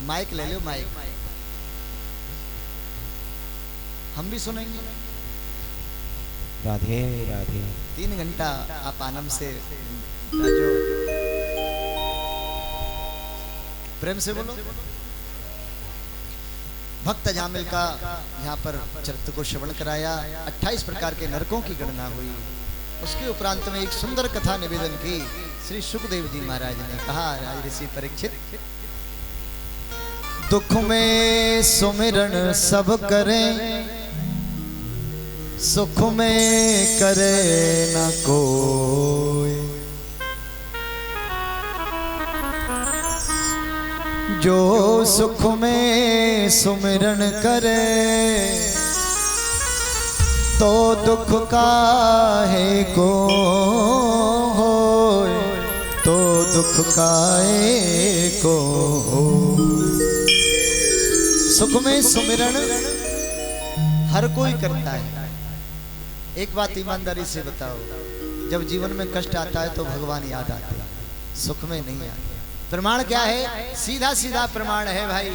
Mic ले लो mic, हम भी सुनेंगे। राधे राधे। 3 घंटा आप आनंद से राजो, प्रेम से बोलो। भक्त जामिल का यहाँ पर चरित्र को श्रवण कराया। 28 प्रकार के नरकों की गणना हुई। उसके उपरांत में एक सुंदर कथा निवेदन की श्री सुखदेव जी महाराज ने। कहा, राज ऋषि परीक्षित, दुख में सुमिरन सब करें, सुख में करे न कोई। जो सुख में सुमिरन करे, तो दुख काहे को होए, तो दुख काहे को होए। सुख में सुमिरन हर कोई करता है। एक बात ईमानदारी से बताओ, जब जीवन में कष्ट आता है तो भगवान याद आते हैं, सुख में नहीं आते। प्रमाण क्या है? सीधा सीधा प्रमाण है भाई।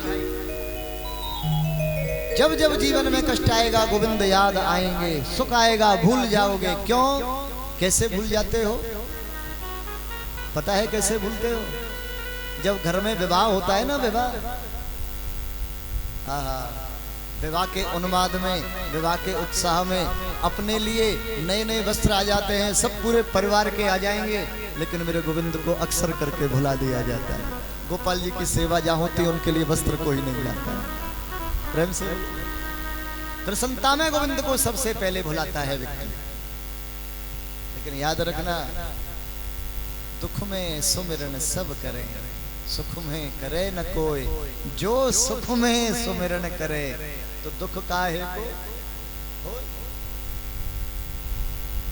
जब जब जीवन में कष्ट आएगा गोविंद याद आएंगे, सुख आएगा भूल जाओगे। क्यों? कैसे भूल जाते हो? पता है कैसे भूलते हो? जब घर में विवाह होता है ना, विवाह के उन्माद में, विवाह के उत्साह में अपने लिए नए नए वस्त्र आ जाते हैं, सब पूरे परिवार के आ जाएंगे, लेकिन मेरे गोविंद को अक्सर करके भुला दिया जाता है। गोपाल जी की सेवा जहाँ होती है उनके लिए वस्त्र कोई नहीं लाता है। प्रेम से प्रसन्नता में गोविंद को सबसे पहले भुलाता है व्यक्ति। लेकिन याद रखना, दुख में सुमिरन सब करें, सुख में करे न कोई। जो सुख में सुमिरन करे, तो दुख काहे को।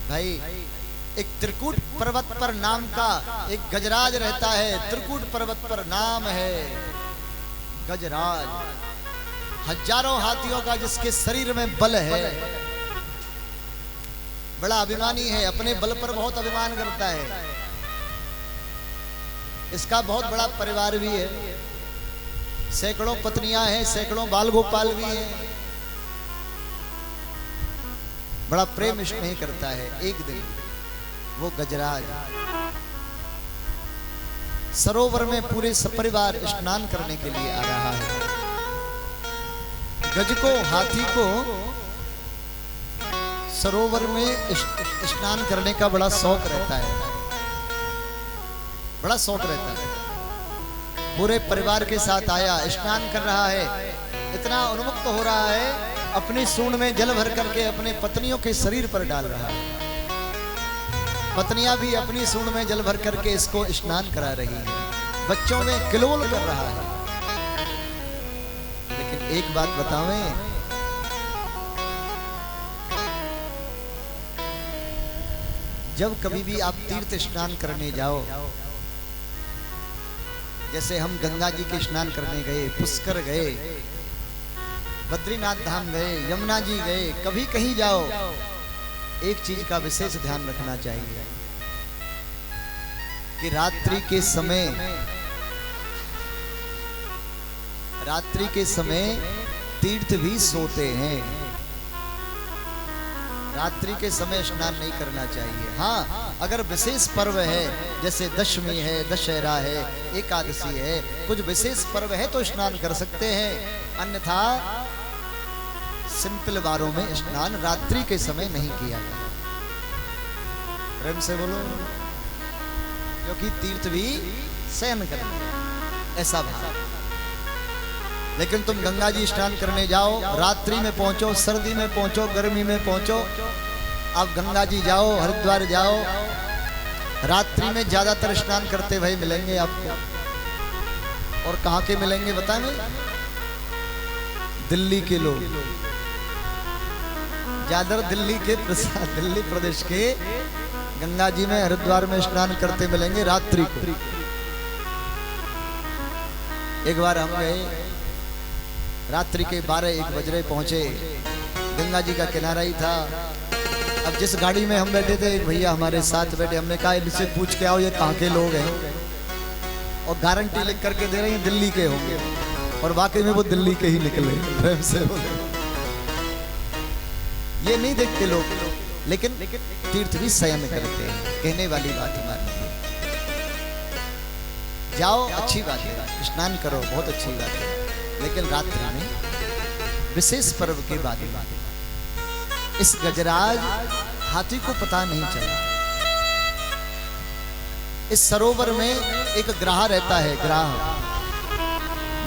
भाई, एक त्रिकूट पर्वत पर नाम का एक गजराज रहता है। त्रिकूट पर्वत पर नाम है गजराज। हजारों हाथियों का जिसके शरीर में बल है, बड़ा अभिमानी है, अपने बल पर बहुत अभिमान करता है। इसका बहुत बड़ा परिवार भी है, सैकड़ों पत्नियां हैं, सैकड़ों बाल गोपाल भी हैं। बड़ा प्रेम स्नेह करता है। एक दिन वो गजराज सरोवर में पूरे सपरिवार स्नान करने के लिए आ रहा है। गज को, हाथी को सरोवर में स्नान करने का बड़ा शौक रहता है, बड़ा शौक रहता है। पूरे परिवार के साथ आया, स्नान कर रहा है, इतना उन्मुक्त हो रहा है, अपनी सूंड में जल भर करके अपने पत्नियों के शरीर पर डाल रहा है। पत्नियां भी अपनी सूंड में जल भर करके इसको स्नान करा रही हैं, बच्चों में किलोल कर रहा है। लेकिन एक बात बतावें, जब कभी भी आप तीर्थ स्नान करने जाओ, जैसे हम गंगा जी के स्नान करने गए, पुष्कर गए, बद्रीनाथ धाम गए, यमुना जी गए, कभी कहीं जाओ, एक चीज का विशेष ध्यान रखना चाहिए कि रात्रि के समय तीर्थ भी सोते हैं। रात्रि के समय स्नान नहीं करना चाहिए। हाँ, अगर विशेष पर्व है, जैसे दशमी है, दशहरा है, एकादशी है, कुछ विशेष पर्व है तो स्नान कर सकते हैं, अन्यथा सिंपल वारों में स्नान रात्रि के समय नहीं किया जाता। प्रेम से बोलो, क्योंकि तीर्थ भी शयन करते, ऐसा भाव। लेकिन तुम गंगा जी स्नान करने जाओ, रात्रि में पहुंचो, सर्दी में पहुंचो, गर्मी में पहुंचो, आप गंगा जी जाओ, हरिद्वार जाओ, रात्रि में ज्यादातर स्नान करते भाई मिलेंगे आपको। और कहाँ के मिलेंगे बताएं? दिल्ली के लोग, ज्यादा दिल्ली प्रदेश के गंगा जी में, हरिद्वार में स्नान करते मिलेंगे रात्रि को। एक बार हम गए, रात्रि के 12-1 बजे पहुंचे, गंगा जी का किनारा ही था। अब जिस गाड़ी में हम बैठे थे, एक भैया हमारे साथ बैठे, हमने कहा इनसे पूछ के आओ ये कहाँ के लोग हैं, और गारंटी लिख करके दे रहे हैं दिल्ली के होंगे। और वाकई में वो दिल्ली के ही निकले। प्रेम से बोले। ये नहीं देखते लोग, लेकिन तीर्थ भी संयम करते हैं। कहने वाली बात मानिए। जाओ, अच्छी बात है, स्नान करो, बहुत अच्छी बात है, लेकिन रात्रि में विशेष पर्व के बाद इस गजराज हाथी को पता नहीं चला। इस सरोवर में एक ग्राह रहता है।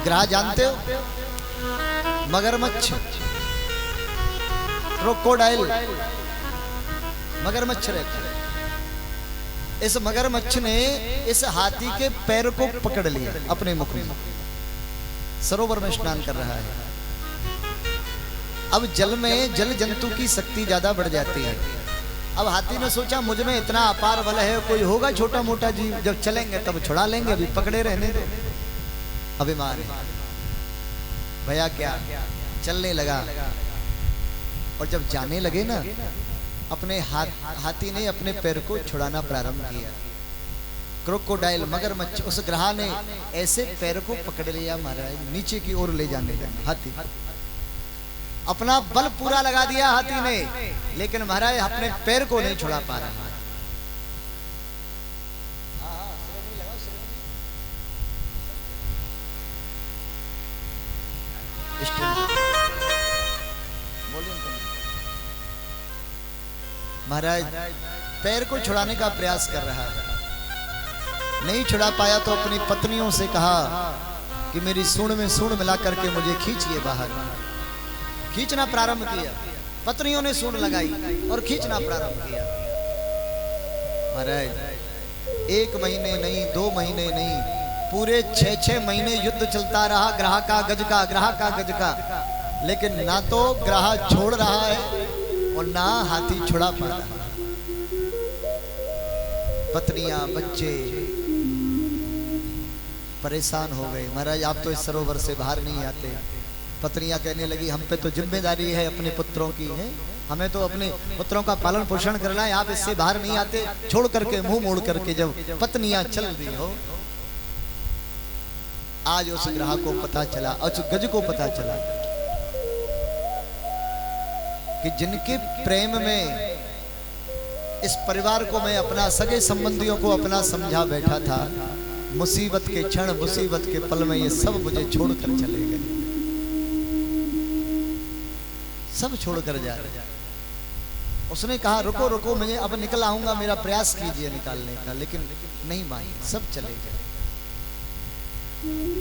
ग्राह जानते हो? मगरमच्छ, क्रोकोडाइल, मगरमच्छ रहता है। इस मगरमच्छ ने इस हाथी के पैर को पकड़ लिया अपने मुख में। सरोवर में स्नान कर रहा है। अब जल में जल जंतु की शक्ति ज्यादा बढ़ जाती है। अब हाथी ने सोचा मुझ में इतना अपार बल है, कोई होगा छोटा मोटा जीव, जब चलेंगे तब छुड़ा लेंगे, अभी पकड़े रहने दो। अभिमान है भैया। क्या चलने लगा, और जब जाने लगे ना, अपने हाथी ने अपने पैर को छुड़ाना प्रारंभ किया। क्रोकोडाइल, मगरमच्छ, उस ग्राह ने ऐसे पैर को पकड़ लिया महाराज, नीचे की ओर ले जाने लगा हाथी। अपना बल पूरा लगा दिया हाथी ने, लेकिन महाराज अपने पैर को नहीं छुड़ा पा रहा। महाराज पैर को छुड़ाने का प्रयास कर रहा है, नहीं छुड़ा पाया तो अपनी पत्नियों से कहा कि मेरी सूंड में सूंड मिला करके मुझे खींचिए बाहर। खींचना प्रारंभ किया। पत्नियों ने सूंड लगाई और खींचना प्रारंभ किया। महाराज 1 महीने नहीं, 2 महीने नहीं, पूरे 6-6 महीने युद्ध चलता रहा। ग्राह का गज का, ग्राह का गज का, लेकिन ना तो ग्राह छोड़ रहा है और ना हाथी छुड़ा पा रहा। पत्नियां, बच्चे परेशान हो गए। महाराज आप तो इस सरोवर से बाहर नहीं आते। पत्नियां कहने लगी हम पे तो जिम्मेदारी है अपने पुत्रों की है, हमें तो अपने पुत्रों का पालन पोषण करना है, आप इससे बाहर नहीं आते। छोड़ करके, मुंह मोड़ करके जब पत्नियां चल रही हो, आज उस ग्राह को पता चला, उस गज को पता चला कि जिनके प्रेम में इस परिवार को मैं अपना, सगे संबंधियों को अपना समझा बैठा था, मुसीबत के क्षण, मुसीबत के पल में ये सब मुझे छोड़कर चले गए, सब छोड़कर जा रहे। उसने कहा रुको रुको, मैं अब निकल आऊंगा, मेरा प्रयास कीजिए निकालने का, लेकिन नहीं मानी, सब चले गए।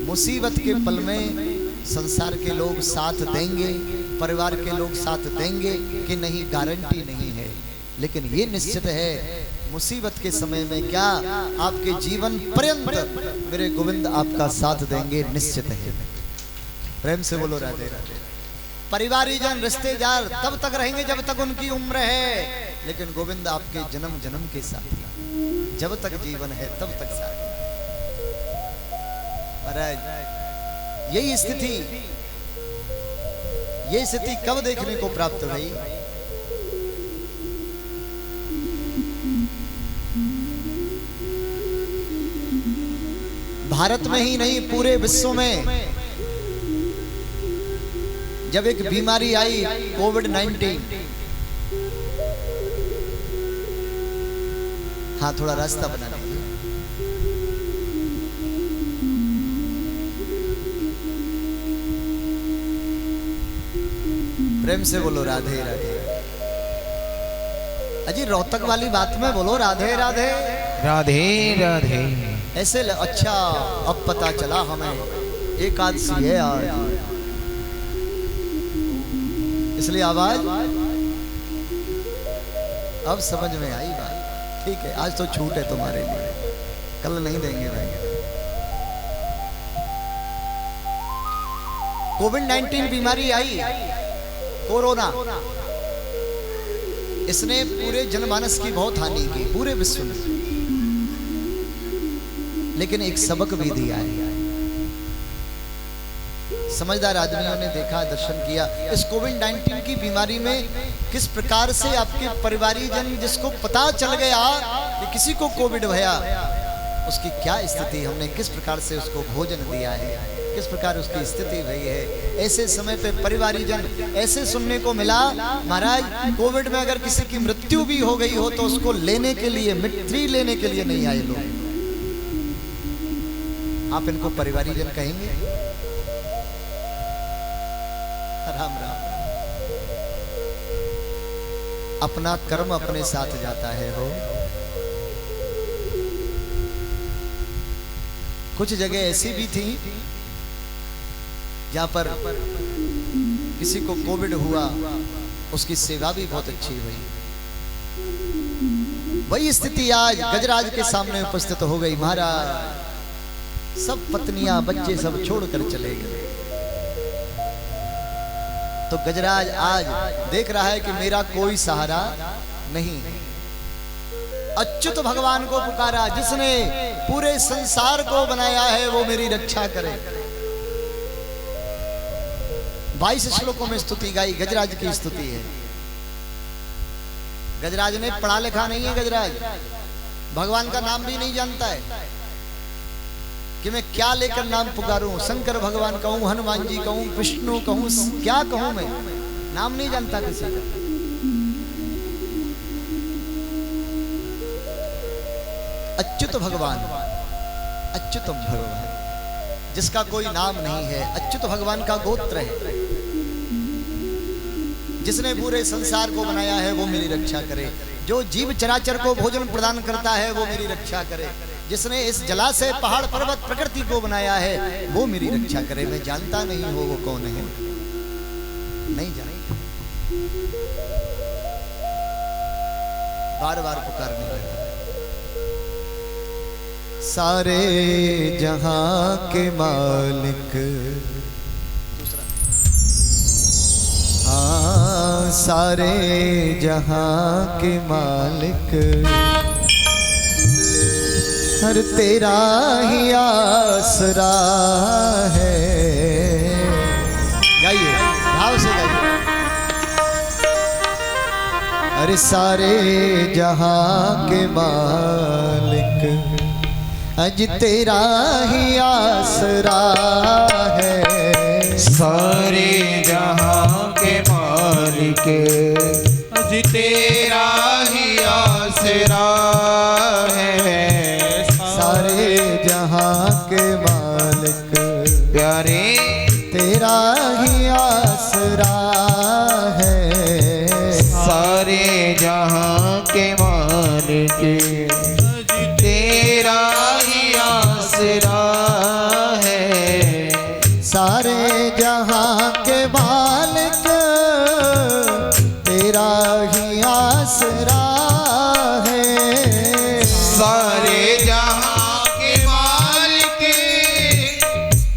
मुसीबत के पल में संसार के लोग साथ देंगे, परिवार के लोग साथ देंगे कि नहीं, गारंटी नहीं है, लेकिन ये निश्चित है मुसीबत के समय में क्या, आपके जीवन पर्यंत मेरे गोविंद आपका साथ देंगे, निश्चित है। प्रेम से बोलो राधे राधे। परिवारी जन, रिश्तेदार तब तक रहेंगे जब तक उनकी उम्र है, लेकिन गोविंद आपके जन्म जन्म के साथ, जब तक जीवन है तब तक साथ। महाराज यही स्थिति कब देखने को प्राप्त हुई? भारत में ही नहीं, पूरे विश्व में जब एक बीमारी आई कोविड-19, हाँ थोड़ा रास्ता बना लीजिए। प्रेम से बोलो राधे राधे। अजी रोहतक वाली बात में बोलो राधे राधे राधे राधे। ऐसे अच्छा अब पता चला हमें एकादशी है आज, इसलिए आवाज अब समझ में आई बात। ठीक है, आज तो छूट है तुम्हारे लिए, कल नहीं देंगे भाई। कोविड-19 बीमारी आई, कोरोना, इसने पूरे जनमानस की बहुत हानि की, पूरे विश्व में, लेकिन एक सबक भी दिया है। समझदार आदमियों ने देखा, दर्शन किया इस कोविड-19 की बीमारी में किस प्रकार से आपके परिवारी जन, जिसको पता चल गया कि किसी को कोविड भया, उसकी क्या स्थिति, हमने किस प्रकार से उसको भोजन दिया है, किस प्रकार उसकी स्थिति हुई है। ऐसे समय पे परिवारीजन ऐसे सुनने को मिला, महाराज कोविड में अगर किसी की मृत्यु भी हो गई हो तो उसको लेने के लिए, मिट्टी लेने के लिए नहीं आए लोग। आप इनको परिवारीजन कहेंगे? राम राम। अपना कर्म अपने साथ जाता है हो। कुछ जगह ऐसी भी थी जहां पर किसी को कोविड हुआ, उसकी सेवा भी बहुत अच्छी हुई। वही स्थिति आज गजराज के सामने उपस्थित हो गई। महाराज सब पत्नियां बच्चे सब छोड़कर चले गए। तो गजराज आज देख रहा है कि मेरा कोई सहारा नहीं। अच्युत भगवान को पुकारा, जिसने पूरे संसार को बनाया है वो मेरी रक्षा करे। 22 श्लोकों में स्तुति गाई, गजराज की स्तुति है। गजराज ने पढ़ा लिखा नहीं है, गजराज भगवान का नाम भी नहीं जानता है कि मैं क्या लेकर नाम पुकारूं। शंकर भगवान कहूं, हनुमान जी कहूं, विष्णु कहूं, क्या कहूं, मैं नाम नहीं जानता किसी का। अच्युत भगवान, अच्युतम भगवान, जिसका कोई नाम नहीं है, अच्युत भगवान का गोत्र है। जिसने पूरे संसार को बनाया है वो मेरी रक्षा करे। जो जीव चराचर को भोजन प्रदान करता है वो मेरी रक्षा करे। जिसने इस जलाशय, पहाड़, पर्वत, प्रकृति को बनाया है वो मेरी रक्षा करे। मैं जानता नहीं हो वो कौन है, नहीं जानता। बार बार पुकारने लगा। सारे जहां के मालिक, हाँ सारे जहां के मालिक, हर तेरा ही आसरा है। गाइए, भाव से गाइए। अरे सारे जहां के मालिक, अज तेरा ही आसरा है। सारे जहां के मालिक, अज तेरा ही आसरा है। सारे जहां के मालिक, प्यारे तेरा ही आसरा है। सारे जहां के मालिक, तेरा ही आसरा है। सारे जहां के मालिक, तेरा ही आसरा है। सारे जहां के मालिक,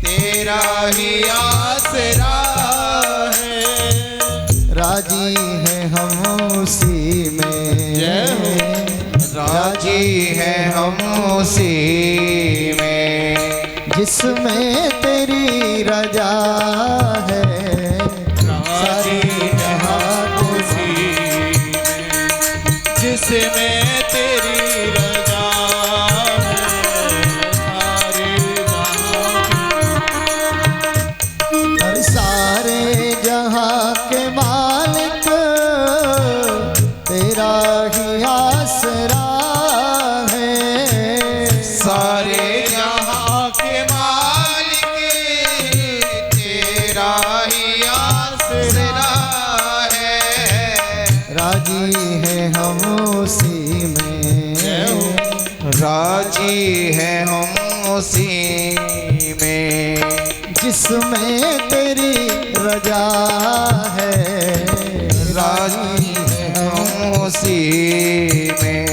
तेरा ही आसरा है। राजी है हम उसी में, जय हो। राजी है हम उसी में, जिसमें तेरी रजा है। राजी है हम उसी में, जिसमें तेरी रजा है। सारे जहां के मालिक, तेरा ही आसरा है। सारे जहां के मालिक, तेरा ही आसरा है। राजी है हम उसी में, राजी है हम उसी में, जिसमें तेरी रजा है। राजी है हम उसी में,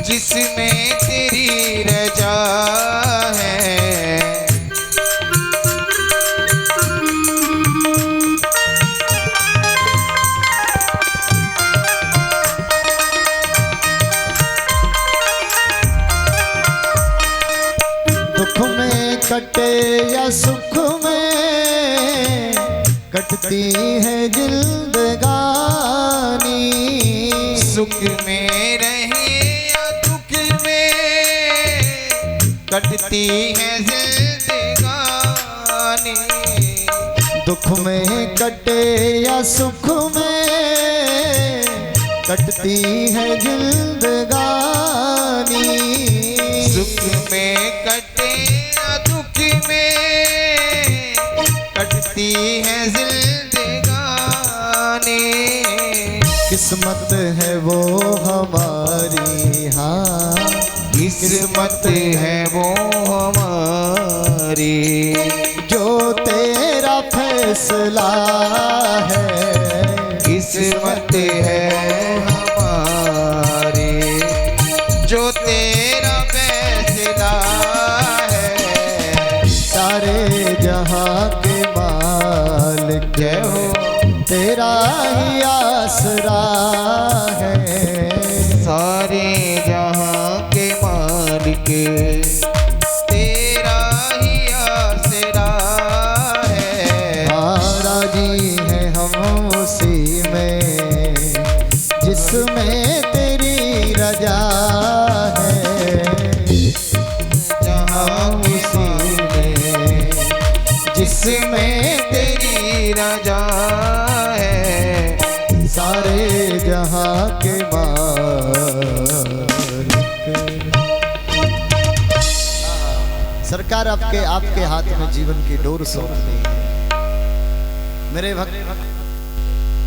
जिसमें तेरी रजा है। दुख में कटे या सुख में, कटती है जिंदगानी। सुख में रहे या दुख में, कटती है जिंदगानी। दुख में कटे या सुख में कटती है जिंदगानी। सुख में कटे या दुख में कटती है जिंदगानी। किस्मत है वो हमारी, हाँ किस्मत है वो हमारी, जो तेरा फैसला है। किस्मत है हमारी, जो तेरा फैसला है। सारे जहां के मालिक जय हो, तेरा ही आसरा है। सारे जहां के मालिक तेरा ही आसरा है। राजी है हम उसी में जिसमें तेरी रजा है। जहां उसी में जिसमें तेरी रजा है। सारे जहां के मालिक। सरकार आपके हाथ में जीवन की डोर सौंप दी है। मेरे भक्त